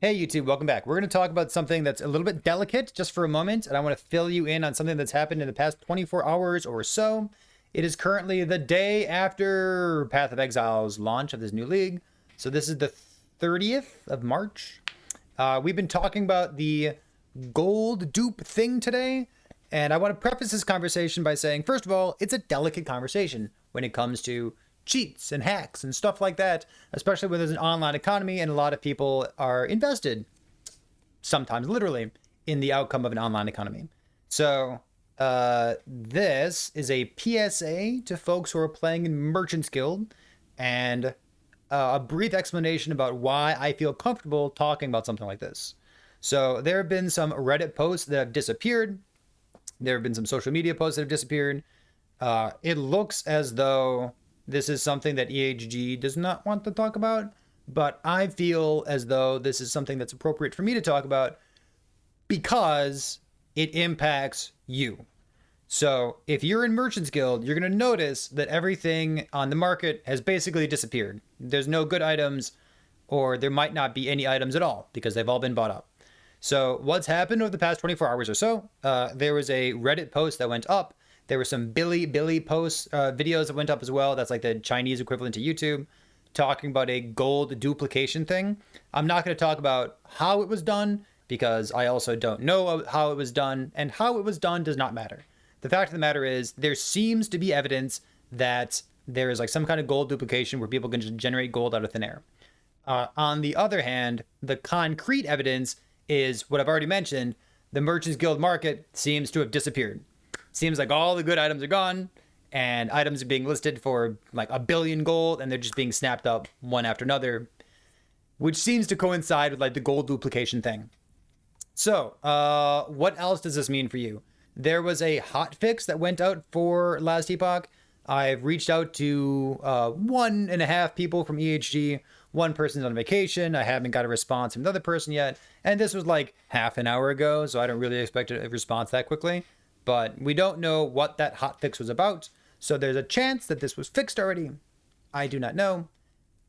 Hey YouTube, welcome back. We're going to talk about something that's a little bit delicate just for a moment, and I want to fill you in on something that's happened in the past 24 hours or so. It is currently the day after Path of Exile's launch of this new league. So this is the 30th of March. We've been talking about the gold dupe thing today, and I want to preface this conversation by saying, first of all, it's a delicate conversation when it comes to cheats and hacks and stuff like that, especially when there's an online economy and a lot of people are invested, sometimes literally, in the outcome of an online economy. So this is a PSA to folks who are playing in Merchant's Guild, and a brief explanation about why I feel comfortable talking about something like this. So there have been some Reddit posts that have disappeared. There have been some social media posts that have disappeared. It looks as though this is something that EHG does not want to talk about, but I feel as though this is something that's appropriate for me to talk about because it impacts you. So if you're in Merchant's Guild, you're going to notice that everything on the market has basically disappeared. There's no good items, or there might not be any items at all because they've all been bought up. So what's happened over the past 24 hours or so, there was a Reddit post that went up. There were some Billy posts, videos that went up as well. That's like the Chinese equivalent to YouTube, talking about a gold duplication thing. I'm not going to talk about how it was done because I also don't know how it was done, and how it was done does not matter. The fact of the matter is there seems to be evidence that there is like some kind of gold duplication where people can just generate gold out of thin air. On the other hand, the concrete evidence is what I've already mentioned. The Merchants Guild market seems to have disappeared. Seems like all the good items are gone, and items are being listed for like 1 billion gold, and they're just being snapped up one after another, which seems to coincide with like the gold duplication thing. So what else does this mean for you? There was a hotfix that went out for Last Epoch. I've reached out to 1.5 people from EHG. One person's on vacation. I haven't got a response from the other person yet. And this was like half an hour ago, so I don't really expect a response that quickly. But we don't know what that hotfix was about. So there's a chance that this was fixed already. I do not know.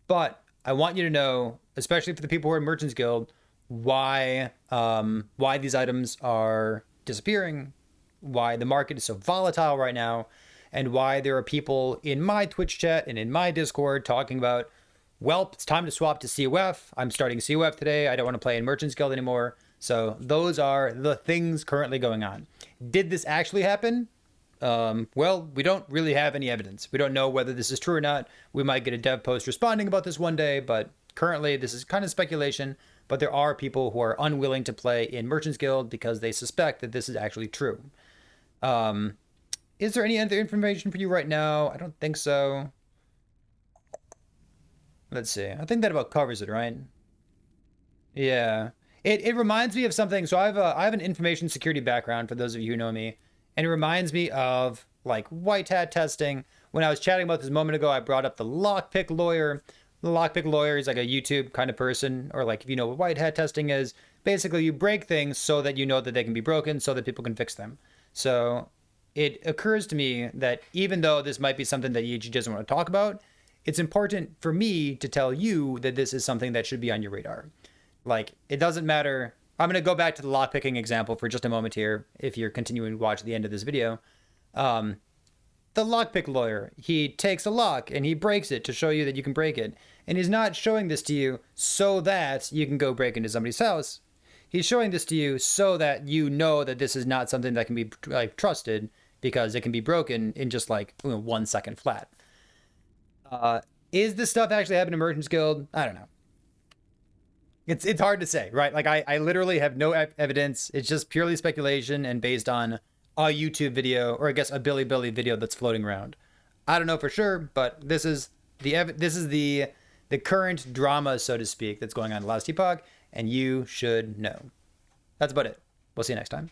But I want you to know, especially for the people who are in Merchants Guild, why these items are disappearing, why the market is so volatile right now, and why there are people in my Twitch chat and in my Discord talking about, well, it's time to swap to COF. I'm starting COF today. I don't want to play in Merchants Guild anymore. So those are the things currently going on. Did this actually happen? Well, we don't really have any evidence. We don't know whether this is true or not. We might get a dev post responding about this one day, but currently this is kind of speculation. But there are people who are unwilling to play in Merchants Guild because they suspect that this is actually true. Is there any other information for you right now? I don't think so. Let's see. I think that about covers it, right? Yeah. It reminds me of something. So I have an information security background for those of you who know me, and it reminds me of like white hat testing. When I was chatting about this a moment ago, I brought up the lockpick lawyer. The lockpick lawyer is like a YouTube kind of person, or like if you know what white hat testing is, basically you break things so that you know that they can be broken so that people can fix them. So it occurs to me that even though this might be something that EG doesn't want to talk about, it's important for me to tell you that this is something that should be on your radar. Like, it doesn't matter. I'm going to go back to the lockpicking example for just a moment here, if you're continuing to watch the end of this video. The lockpick lawyer, he takes a lock and he breaks it to show you that you can break it. And he's not showing this to you so that you can go break into somebody's house. He's showing this to you so that you know that this is not something that can be like trusted, because it can be broken in just like 1 second flat. Is this stuff actually happening in Merchants Guild? I don't know. It's hard to say, right? Like I literally have no evidence. It's just purely speculation and based on a YouTube video, or I guess a Billy video that's floating around. I don't know for sure, but this is the current drama, so to speak, that's going on in Last Epoch, and you should know. That's about it. We'll see you next time.